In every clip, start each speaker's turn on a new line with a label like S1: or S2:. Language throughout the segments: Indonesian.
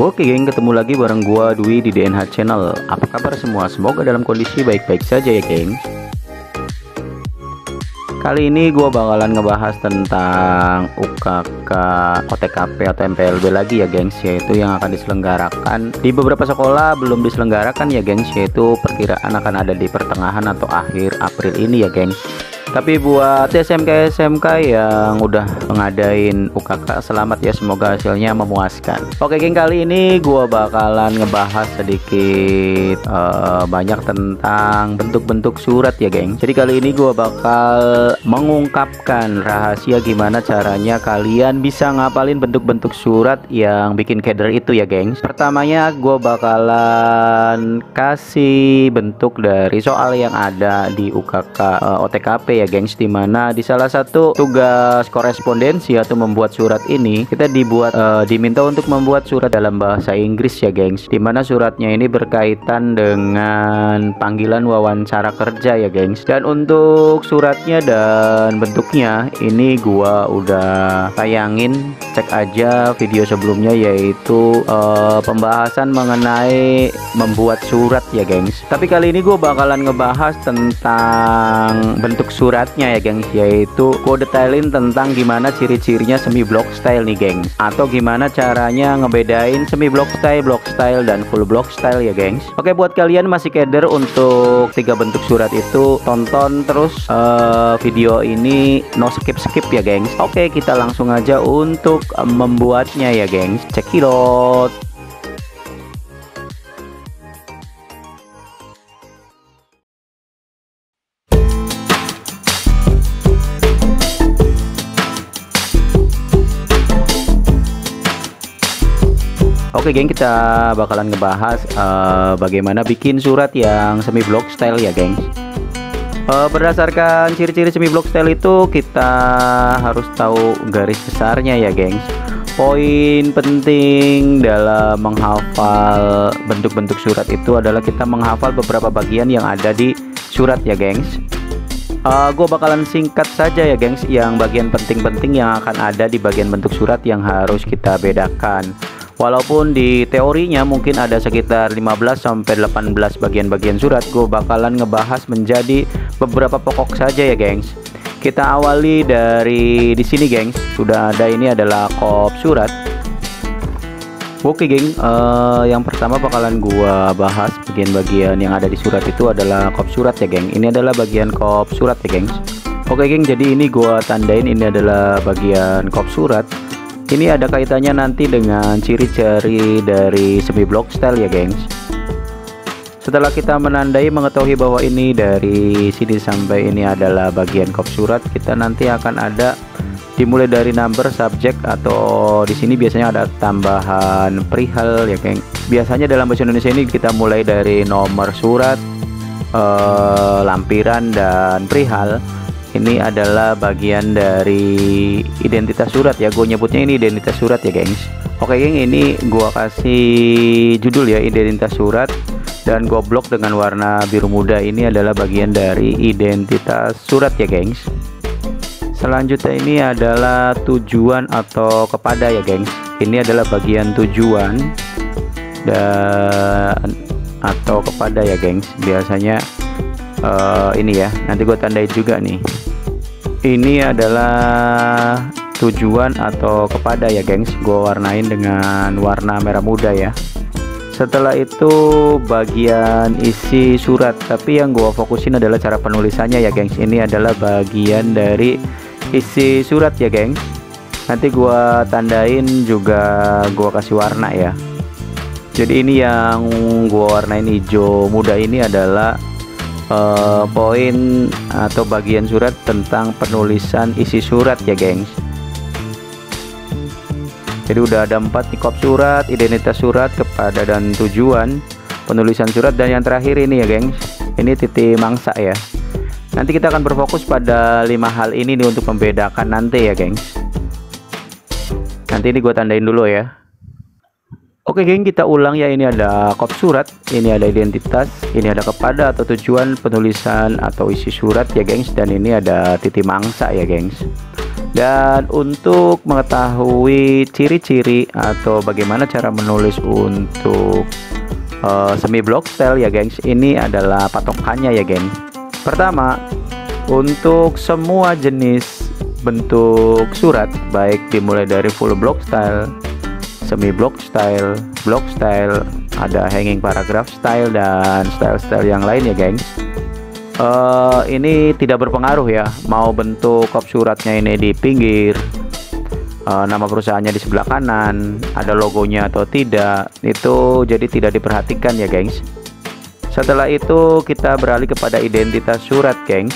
S1: Oke geng, ketemu lagi bareng gua Dwi di DNH Channel. Apa kabar semua? Semoga dalam kondisi baik-baik saja ya geng. Kali ini gua bakalan ngebahas tentang UKK OTKP atau MPLB lagi ya gengs, yaitu yang akan diselenggarakan di beberapa sekolah belum diselenggarakan ya gengs, yaitu perkiraan akan ada di pertengahan atau akhir April ini ya gengs. Tapi buat SMK yang udah ngadain UKK, selamat ya, semoga hasilnya memuaskan. Oke geng, kali ini gua bakalan ngebahas sedikit banyak tentang bentuk-bentuk surat ya geng. Jadi kali ini gua bakal mengungkapkan rahasia gimana caranya kalian bisa ngapalin bentuk-bentuk surat yang bikin keder itu ya geng. Pertamanya gua bakalan kasih bentuk dari soal yang ada di UKK OTKP ya gengs, dimana di salah satu tugas korespondensi atau membuat surat ini kita diminta untuk membuat surat dalam bahasa Inggris ya gengs, dimana suratnya ini berkaitan dengan panggilan wawancara kerja ya gengs. Dan untuk suratnya dan bentuknya ini gua udah tayangin, cek aja video sebelumnya, yaitu pembahasan mengenai membuat surat ya gengs. Tapi kali ini gua bakalan ngebahas tentang bentuk suratnya ya gengs, yaitu gue detailin tentang gimana ciri-cirinya semi block style nih geng, atau gimana caranya ngebedain semi block style, dan full block style ya gengs. Oke, buat kalian masih keder untuk 3 bentuk surat itu, tonton terus video ini, no skip ya gengs. Oke, kita langsung aja untuk membuatnya ya gengs, cekidot. Oke geng, kita bakalan ngebahas bagaimana bikin surat yang semi block style ya gengs. Berdasarkan ciri-ciri semi block style itu kita harus tahu garis besarnya ya gengs. Poin penting dalam menghafal bentuk-bentuk surat itu adalah kita menghafal beberapa bagian yang ada di surat ya gengs. Gue bakalan singkat saja ya gengs, yang bagian penting-penting yang akan ada di bagian bentuk surat yang harus kita bedakan. Walaupun di teorinya mungkin ada sekitar 15-18 bagian-bagian surat, gue bakalan ngebahas menjadi beberapa pokok saja ya gengs. Kita awali dari di sini gengs. Sudah ada, ini adalah kop surat. Oke geng, yang pertama bakalan gua bahas bagian-bagian yang ada di surat itu adalah kop surat ya geng. Ini adalah bagian kop surat ya gengs. Oke geng, jadi ini gua tandain ini adalah bagian kop surat. Ini ada kaitannya nanti dengan ciri-ciri dari semi block style ya gengs. Setelah kita menandai, mengetahui bahwa ini dari sini sampai ini adalah bagian kop surat, kita nanti akan ada dimulai dari number, subject, atau di sini biasanya ada tambahan perihal ya geng. Biasanya dalam bahasa Indonesia ini kita mulai dari nomor surat, lampiran, dan perihal. Ini adalah bagian dari identitas surat ya, gue nyebutnya ini identitas surat ya gengs. Oke geng, ini gue kasih judul ya, identitas surat, dan gue blok dengan warna biru muda. Ini adalah bagian dari identitas surat ya gengs. Selanjutnya ini adalah tujuan atau kepada ya gengs. Ini adalah bagian tujuan dan atau kepada ya gengs. Biasanya ini ya, nanti gue tandain juga nih. Ini adalah tujuan atau kepada ya gengs, gue warnain dengan warna merah muda ya. Setelah itu bagian isi surat, tapi yang gue fokusin adalah cara penulisannya ya gengs. Ini adalah bagian dari isi surat ya gengs. Nanti gue tandain juga, gue kasih warna ya. Jadi ini yang gue warnain hijau muda ini adalah poin atau bagian surat tentang penulisan isi surat ya gengs. Jadi udah ada 4 nih, kop surat, identitas surat, kepada, dan tujuan, penulisan surat, dan yang terakhir ini ya gengs, ini titik mangsa ya. Nanti kita akan berfokus pada 5 hal ini nih untuk membedakan nanti ya gengs. Nanti ini gue tandain dulu ya. Oke geng, kita ulang ya. Ini ada kop surat, ini ada identitas, ini ada kepada atau tujuan, penulisan atau isi surat ya gengs, dan ini ada titik mangsa ya gengs. Dan untuk mengetahui ciri-ciri atau bagaimana cara menulis untuk semi block style ya gengs, ini adalah patokannya ya geng. Pertama, untuk semua jenis bentuk surat, baik dimulai dari full block style, semi block style, ada hanging paragraph style, dan style-style yang lain ya gengs. Ini tidak berpengaruh ya, mau bentuk kop suratnya ini di pinggir, nama perusahaannya di sebelah kanan, ada logonya atau tidak, itu jadi tidak diperhatikan ya gengs. Setelah itu kita beralih kepada identitas surat gengs.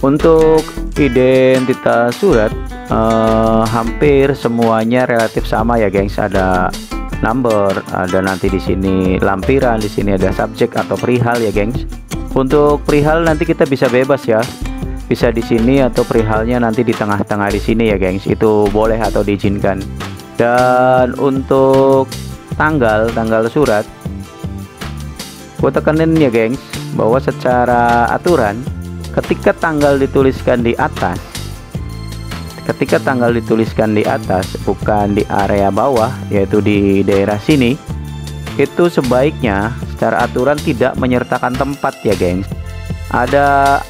S1: Untuk identitas surat hampir semuanya relatif sama ya gengs. Ada number, ada nanti di sini lampiran, di sini ada subjek atau perihal ya gengs. Untuk perihal nanti kita bisa bebas ya, bisa di sini atau perihalnya nanti di tengah-tengah di sini ya gengs, itu boleh atau diizinkan. Dan untuk tanggal surat, gue tekenin ya gengs bahwa secara aturan ketika tanggal dituliskan di atas, bukan di area bawah, yaitu di daerah sini, itu sebaiknya secara aturan tidak menyertakan tempat ya gengs. Ada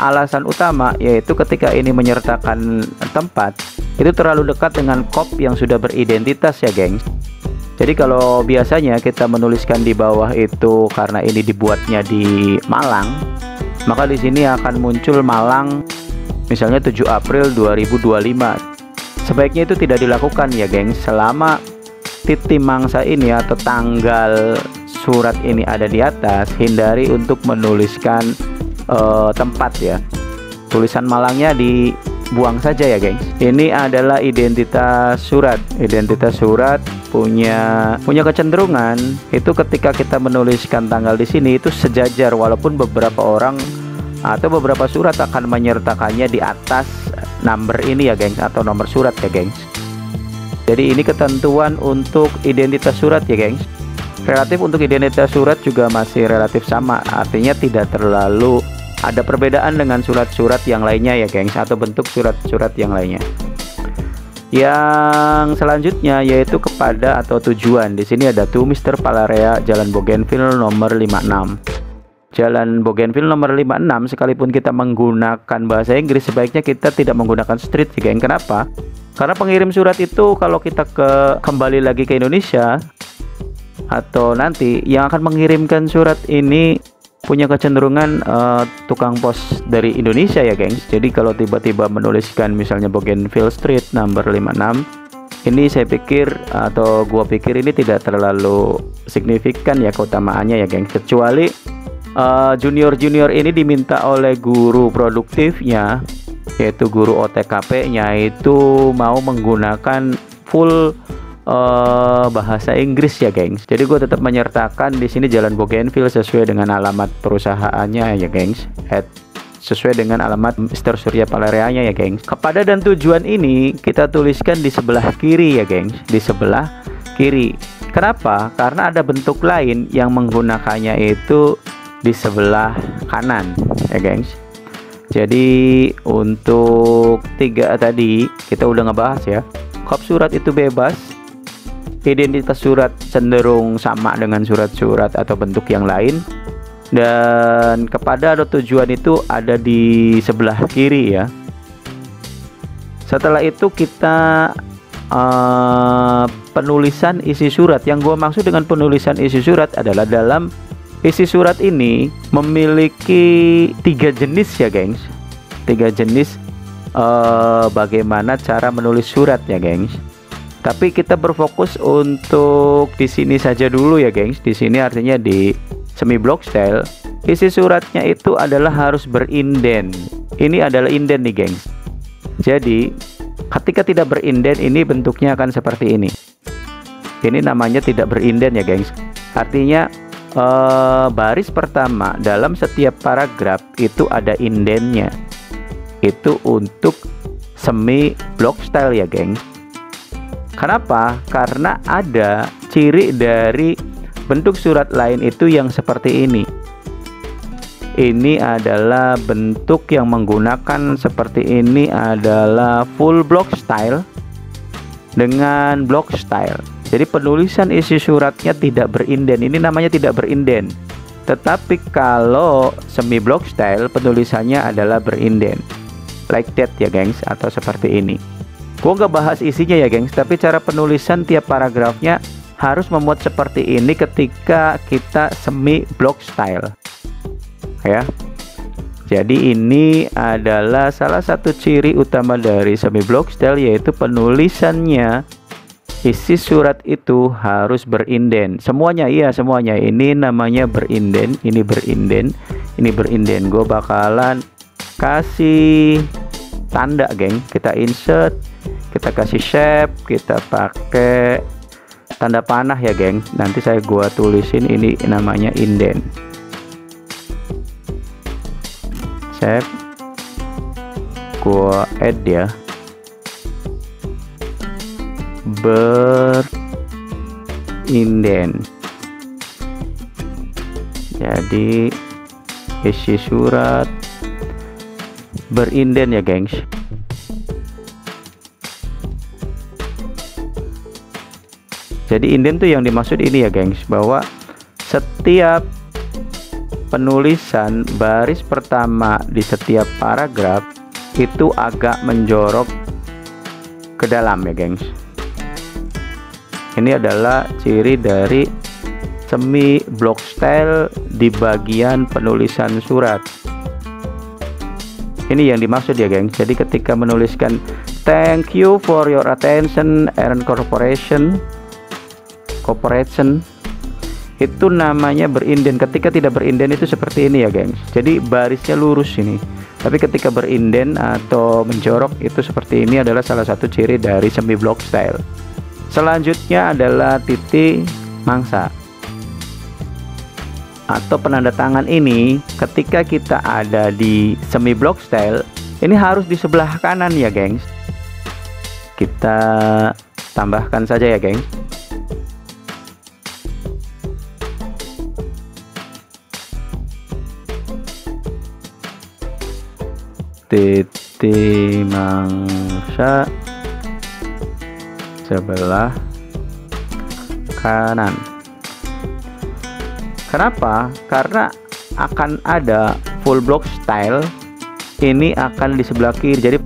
S1: alasan utama, yaitu ketika ini menyertakan tempat itu terlalu dekat dengan kop yang sudah beridentitas ya gengs. Jadi kalau biasanya kita menuliskan di bawah itu karena ini dibuatnya di Malang, maka di sini akan muncul Malang misalnya 7 April 2025. Sebaiknya itu tidak dilakukan ya gengs. Selama titik mangsa ini atau tanggal surat ini ada di atas, hindari untuk menuliskan tempat ya. Tulisan Malangnya dibuang saja ya gengs. Ini adalah identitas surat. Identitas surat punya kecenderungan itu ketika kita menuliskan tanggal di sini itu sejajar, walaupun beberapa orang atau beberapa surat akan menyertakannya di atas number ini ya gengs, atau nomor surat ya gengs. Jadi ini ketentuan untuk identitas surat ya gengs. Relatif untuk identitas surat juga masih relatif sama, artinya tidak terlalu ada perbedaan dengan surat-surat yang lainnya ya gengs, atau bentuk surat-surat yang lainnya. Yang selanjutnya yaitu kepada atau tujuan. Di sini ada to Mr. Palarea, Jalan Bougainville nomor 56. Jalan Bougainville nomor 56, sekalipun kita menggunakan bahasa Inggris, sebaiknya kita tidak menggunakan street ya geng. Kenapa? Karena pengirim surat itu kalau kita kembali lagi ke Indonesia, atau nanti yang akan mengirimkan surat ini punya kecenderungan tukang pos dari Indonesia ya gengs. Jadi kalau tiba-tiba menuliskan misalnya Bougainville Street number 56, ini saya pikir atau gua pikir ini tidak terlalu signifikan ya keutamaannya ya gengs, kecuali junior ini diminta oleh guru produktifnya, yaitu guru OTKP-nya itu mau menggunakan full bahasa Inggris ya gengs. Jadi gue tetap menyertakan di sini Jalan Bougainville sesuai dengan alamat perusahaannya ya gengs, sesuai dengan alamat Mr. Surya Palareanya ya gengs. Kepada dan tujuan ini kita tuliskan di sebelah kiri ya gengs, di sebelah kiri. Kenapa? Karena ada bentuk lain yang menggunakannya itu di sebelah kanan ya gengs. Jadi untuk 3 tadi kita udah ngebahas ya, kop surat itu bebas, identitas surat cenderung sama dengan surat-surat atau bentuk yang lain, dan kepada atau tujuan itu ada di sebelah kiri ya. Setelah itu kita penulisan isi surat. Yang gua maksud dengan penulisan isi surat adalah dalam isi surat ini memiliki 3 jenis ya gengs. 3 jenis bagaimana cara menulis surat ya gengs. Tapi kita berfokus untuk di sini saja dulu ya gengs. Di sini artinya di semi block style, isi suratnya itu adalah harus berinden. Ini adalah inden nih gengs. Jadi ketika tidak berinden ini bentuknya akan seperti ini. Ini namanya tidak berinden ya gengs. Artinya baris pertama dalam setiap paragraf itu ada indennya. Itu untuk semi block style ya gengs. Kenapa? Karena ada ciri dari bentuk surat lain itu yang seperti ini. ini adalah bentuk yang menggunakan seperti ini adalah full block style dengan block style. Jadi penulisan isi suratnya tidak berinden, ini namanya tidak berinden. Tetapi kalau semi block style penulisannya adalah berinden, like that ya gengs, atau seperti ini. Gua nggak bahas isinya ya gengs, tapi cara penulisan tiap paragrafnya harus memuat seperti ini ketika kita semi block style ya. Jadi ini adalah salah satu ciri utama dari semi block style, yaitu penulisannya isi surat itu harus berinden semuanya. Iya semuanya, ini namanya berinden, ini berinden, ini berinden. Gue bakalan kasih tanda geng, kita insert, kita kasih shape, kita pakai tanda panah ya geng. Nanti gua tulisin ini namanya indent. Shape, gua add ya, berinden. Jadi isi surat berinden ya gengs. Jadi indent tuh yang dimaksud ini ya gengs, bahwa setiap penulisan baris pertama di setiap paragraf itu agak menjorok ke dalam ya gengs. Ini adalah ciri dari semi block style di bagian penulisan surat. Ini yang dimaksud ya gengs. Jadi ketika menuliskan thank you for your attention and cooperation, itu namanya berinden. Ketika tidak berinden itu seperti ini ya gengs. Jadi barisnya lurus ini. Tapi ketika berinden atau menjorok itu seperti ini, adalah salah satu ciri dari semi block style. Selanjutnya adalah titik mangsa atau penanda tangan. Ini ketika kita ada di semi block style, ini harus di sebelah kanan ya gengs. Kita tambahkan saja ya gengs. Titik mangsa sebelah kanan. Kenapa? Karena akan ada full block style, ini akan di sebelah kiri. Jadi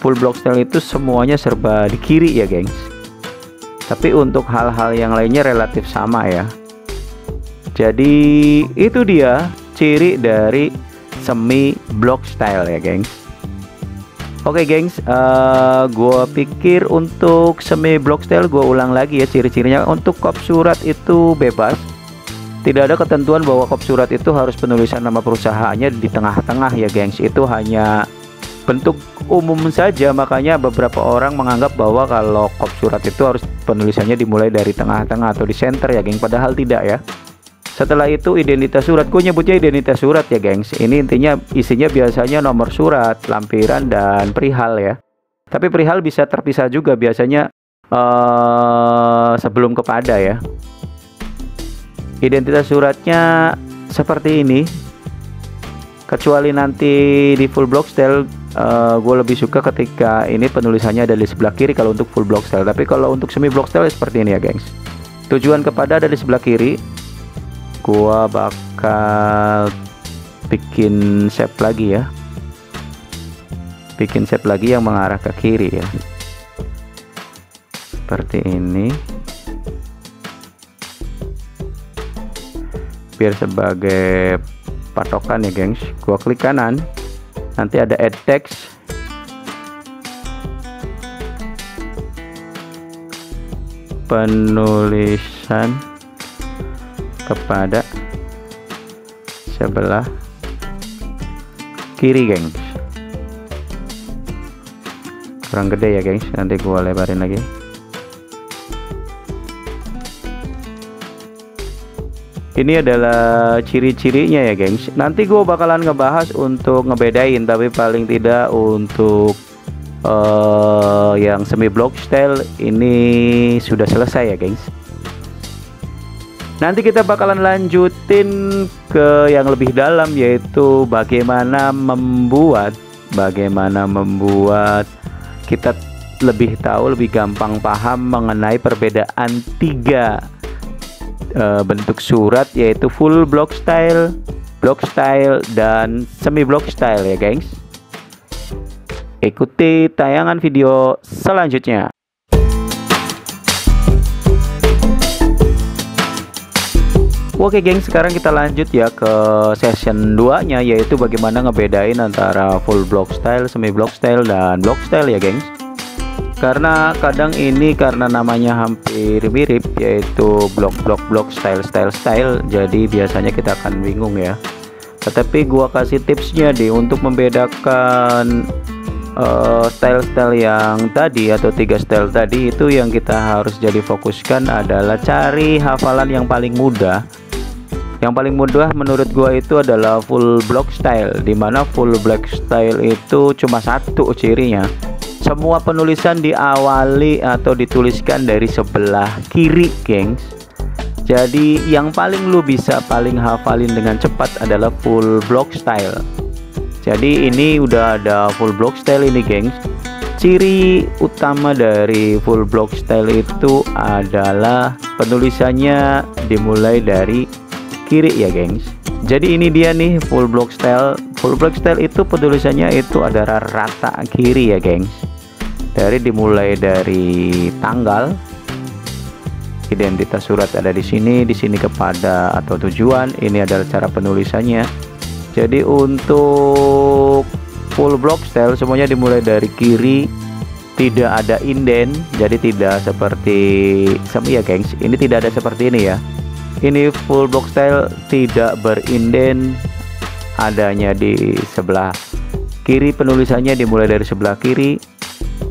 S1: full block style itu semuanya serba di kiri ya gengs. Tapi untuk hal-hal yang lainnya relatif sama ya. Jadi itu dia ciri dari semi block style ya gengs. Oke gengs, gue pikir untuk semi block style gue ulang lagi ya ciri-cirinya. Untuk kop surat itu bebas, tidak ada ketentuan bahwa kop surat itu harus penulisan nama perusahaannya di tengah-tengah ya gengs. Itu hanya bentuk umum saja, makanya beberapa orang menganggap bahwa kalau kop surat itu harus penulisannya dimulai dari tengah-tengah atau di center ya geng, padahal tidak ya. Setelah itu identitas surat, gue nyebutnya identitas surat ya gengs. Ini intinya isinya biasanya nomor surat, lampiran, dan perihal ya. Tapi perihal bisa terpisah juga biasanya sebelum kepada ya. Identitas suratnya seperti ini. Kecuali nanti di full block style, gue lebih suka ketika ini penulisannya ada di sebelah kiri kalau untuk full block style. Tapi kalau untuk semi block style seperti ini ya gengs. Tujuan kepada ada di sebelah kiri. Gua bakal bikin shape lagi ya, bikin shape lagi yang mengarah ke kiri ya, seperti ini, biar sebagai patokan ya gengs. Gua klik kanan, nanti ada add text, penulisan kepada sebelah kiri gengs. Kurang gede ya gengs, nanti gua lebarin lagi. Ini adalah ciri-cirinya ya gengs. Nanti gua bakalan ngebahas untuk ngebedain, tapi paling tidak untuk yang semi block style ini sudah selesai ya gengs. Nanti kita bakalan lanjutin ke yang lebih dalam, yaitu bagaimana membuat kita lebih tahu, lebih gampang paham mengenai perbedaan 3 bentuk surat, yaitu full block style, dan semi block style ya gengs. Ikuti tayangan video selanjutnya. Oke geng, sekarang kita lanjut ya ke session 2 nya, yaitu bagaimana ngebedain antara full block style, semi block style, dan block style ya gengs. Karena kadang ini karena namanya hampir mirip, yaitu block style, jadi biasanya kita akan bingung ya. Tetapi gua kasih tipsnya deh untuk membedakan style-style yang tadi atau 3 style tadi. Itu yang kita harus jadi fokuskan adalah cari hafalan yang paling mudah. Yang paling mudah menurut gua itu adalah full block style, dimana full block style itu cuma satu cirinya. Semua penulisan diawali atau dituliskan dari sebelah kiri gengs. Jadi yang paling lu bisa paling hafalin dengan cepat adalah full block style. Jadi ini udah ada full block style ini gengs. Ciri utama dari full block style itu adalah penulisannya dimulai dari kiri ya gengs. Jadi ini dia nih full block style. Full block style itu penulisannya itu adalah rata kiri ya gengs. Dimulai dari tanggal, identitas surat ada di sini kepada atau tujuan. Ini adalah cara penulisannya. Jadi untuk full block style semuanya dimulai dari kiri, tidak ada indent, jadi tidak seperti ya gengs. Ini tidak ada seperti ini ya. Ini full block style tidak berinden, adanya di sebelah kiri, penulisannya dimulai dari sebelah kiri,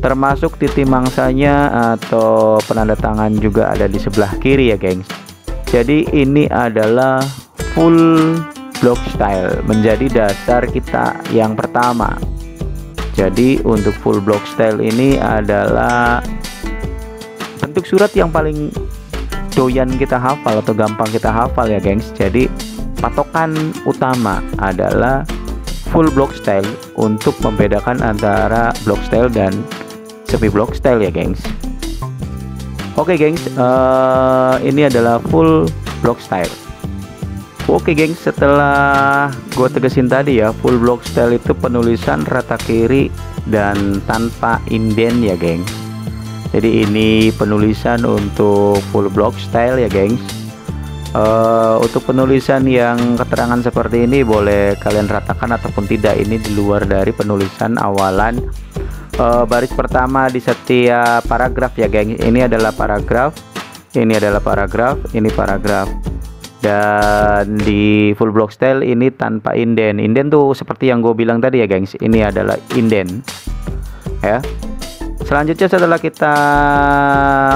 S1: termasuk titik mangsanya atau penanda tangan juga ada di sebelah kiri ya gengs. Jadi ini adalah full block style, menjadi dasar kita yang pertama. Jadi untuk full block style ini adalah bentuk surat yang paling doyan kita hafal atau gampang kita hafal ya gengs. Jadi patokan utama adalah full block style untuk membedakan antara block style dan semi block style ya gengs. Oke gengs, ini adalah full block style. Oke gengs, setelah gue tegesin tadi ya, full block style itu penulisan rata kiri dan tanpa indent ya gengs. Jadi ini penulisan untuk full block style ya gengs. Untuk penulisan yang keterangan seperti ini boleh kalian ratakan ataupun tidak. Ini di luar dari penulisan awalan baris pertama di setiap paragraf ya gengs. Ini adalah paragraf, ini adalah paragraf, ini paragraf. Dan di full block style ini tanpa indent. Indent tuh seperti yang gue bilang tadi ya gengs. Ini adalah indent ya. Selanjutnya setelah kita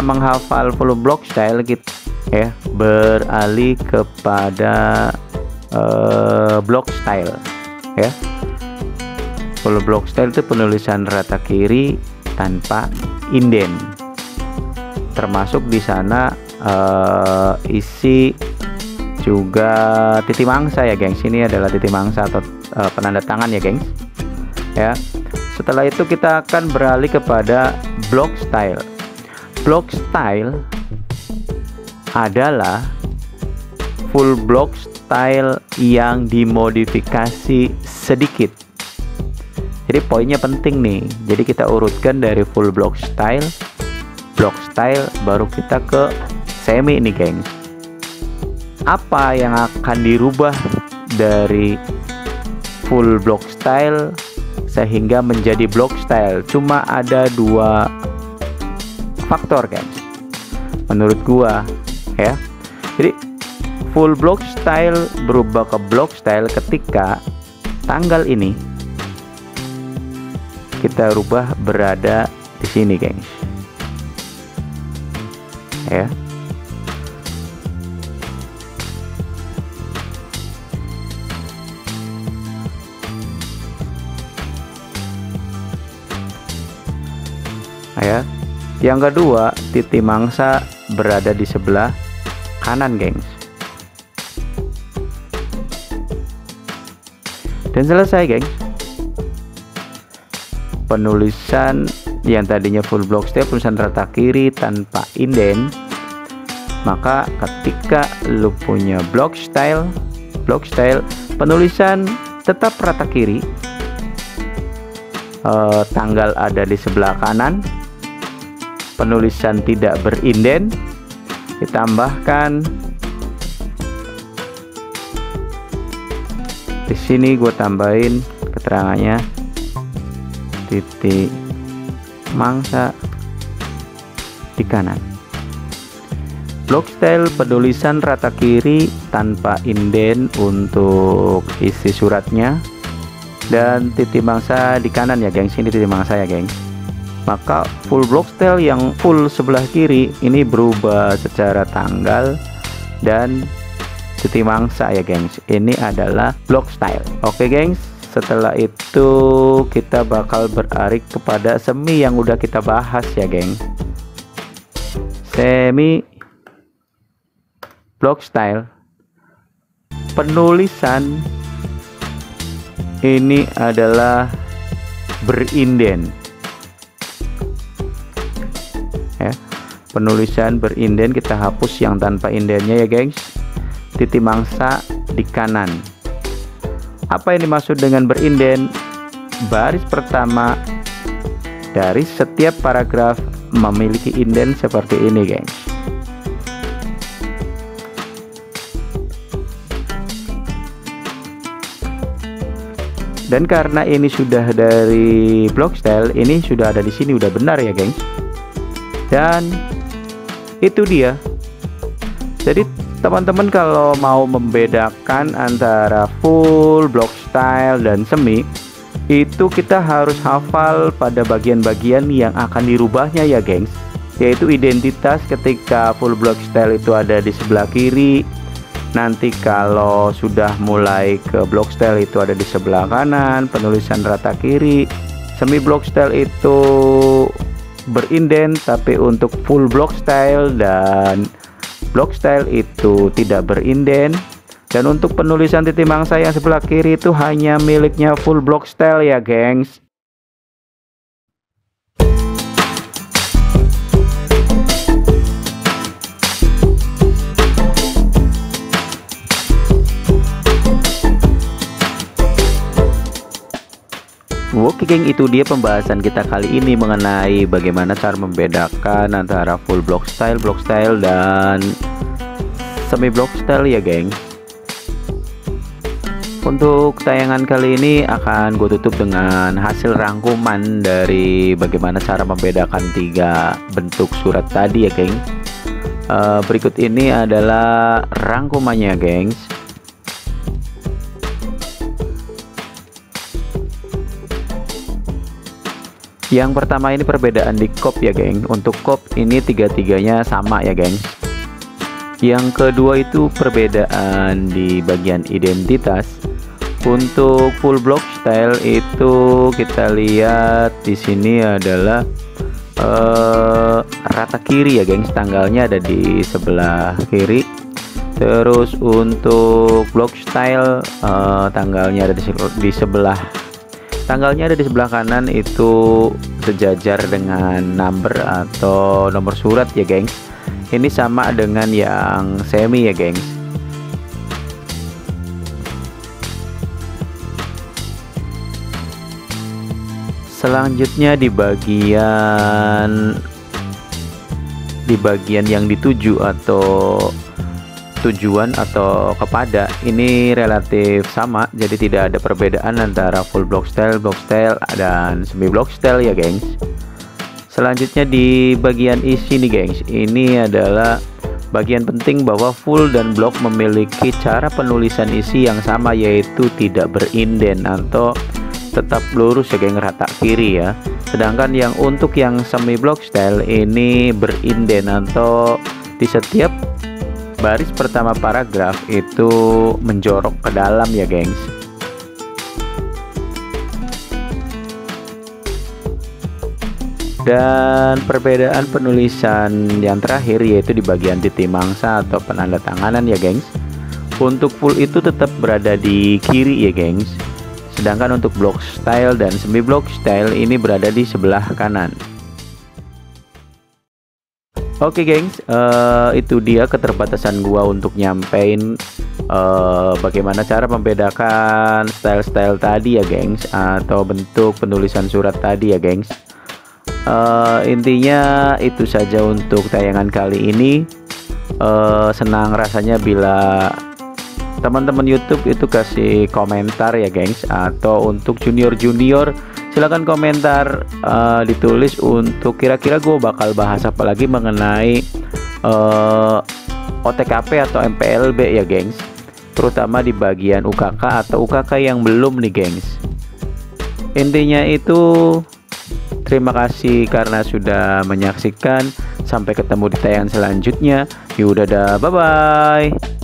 S1: menghafal full block style, kita ya beralih kepada block style ya. Full block style itu penulisan rata kiri tanpa indent, termasuk di sana isi juga titik mangsa ya gengs. Ini adalah titik mangsa atau penanda tangan ya gengs ya. Setelah itu kita akan beralih kepada block style. Block style adalah full block style yang dimodifikasi sedikit. Jadi poinnya penting nih. Jadi kita urutkan dari full block style, baru kita ke semi nih gengs. Apa yang akan dirubah dari full block style sehingga menjadi block style? Cuma ada 2 faktor guys menurut gua ya. Jadi full block style berubah ke block style ketika tanggal ini kita rubah berada di sini guys ya. Ya. Yang kedua, titik mangsa berada di sebelah kanan, gengs. Dan selesai gengs. Penulisan yang tadinya full block style, penulisan rata kiri tanpa indent, maka ketika lu punya block style penulisan tetap rata kiri, tanggal ada di sebelah kanan, penulisan tidak berinden, ditambahkan di sini gue tambahin keterangannya titik mangsa di kanan. Block style penulisan rata kiri tanpa indent untuk isi suratnya, dan titik mangsa di kanan ya gengs. Ini titik mangsa ya gengs. Maka full block style yang full sebelah kiri ini berubah secara tanggal dan titik mangsa ya gengs. Ini adalah block style. Oke gengs, setelah itu kita bakal beralih kepada semi yang udah kita bahas ya geng. Semi block style penulisan ini adalah berinden ya. Penulisan berinden kita hapus yang tanpa indennya ya gengs. Titik mangsa di kanan. Apa yang dimaksud dengan berinden? Baris pertama dari setiap paragraf memiliki inden seperti ini gengs. Dan karena ini sudah dari block style, ini sudah ada di sini, udah benar ya gengs. Dan itu dia. Jadi teman-teman kalau mau membedakan antara full block style dan semi, itu kita harus hafal pada bagian-bagian yang akan dirubahnya ya gengs, yaitu identitas ketika full block style itu ada di sebelah kiri, nanti kalau sudah mulai ke block style itu ada di sebelah kanan, penulisan rata kiri. Semi block style itu berinden, tapi untuk full block style dan block style itu tidak berinden. Dan untuk penulisan titik mangsa yang sebelah kiri itu hanya miliknya full block style ya gengs. Oke geng, itu dia pembahasan kita kali ini mengenai bagaimana cara membedakan antara full block style dan semi block style ya geng. Untuk tayangan kali ini akan gue tutup dengan hasil rangkuman dari bagaimana cara membedakan 3 bentuk surat tadi ya geng. Berikut ini adalah rangkumannya gengs. Yang pertama ini perbedaan di kop ya geng. Untuk kop ini tiga-tiganya sama ya geng. Yang kedua itu perbedaan di bagian identitas. Untuk full block style itu kita lihat di sini adalah rata kiri ya geng. Tanggalnya ada di sebelah kiri. Terus untuk block style tanggalnya ada di sebelah kanan, itu sejajar dengan number atau nomor surat ya gengs. Ini sama dengan yang semi ya gengs. Selanjutnya di bagian yang dituju atau tujuan atau kepada, ini relatif sama, jadi tidak ada perbedaan antara full block style dan semi block style ya gengs. Selanjutnya di bagian isi nih gengs, ini adalah bagian penting bahwa full dan block memiliki cara penulisan isi yang sama, yaitu tidak berinden atau tetap lurus ya geng, rata kiri ya. Sedangkan yang untuk yang semi block style ini berinden atau di setiap baris pertama paragraf itu menjorok ke dalam ya gengs. Dan perbedaan penulisan yang terakhir yaitu di bagian titik mangsa atau penanda tanganan ya gengs. Untuk full itu tetap berada di kiri ya gengs. Sedangkan untuk block style dan semi block style ini berada di sebelah kanan. Oke gengs, itu dia keterbatasan gua untuk nyampein bagaimana cara membedakan style-style tadi ya gengs, atau bentuk penulisan surat tadi ya gengs. Intinya itu saja untuk tayangan kali ini. Senang rasanya bila teman-teman YouTube itu kasih komentar ya gengs, atau untuk junior-junior silahkan komentar, ditulis untuk kira-kira gue bakal bahas apa lagi mengenai OTKP atau MPLB ya gengs, terutama di bagian UKK atau UKK yang belum nih gengs. Intinya itu, terima kasih karena sudah menyaksikan. Sampai ketemu di tayangan selanjutnya. Yaudah, bye bye.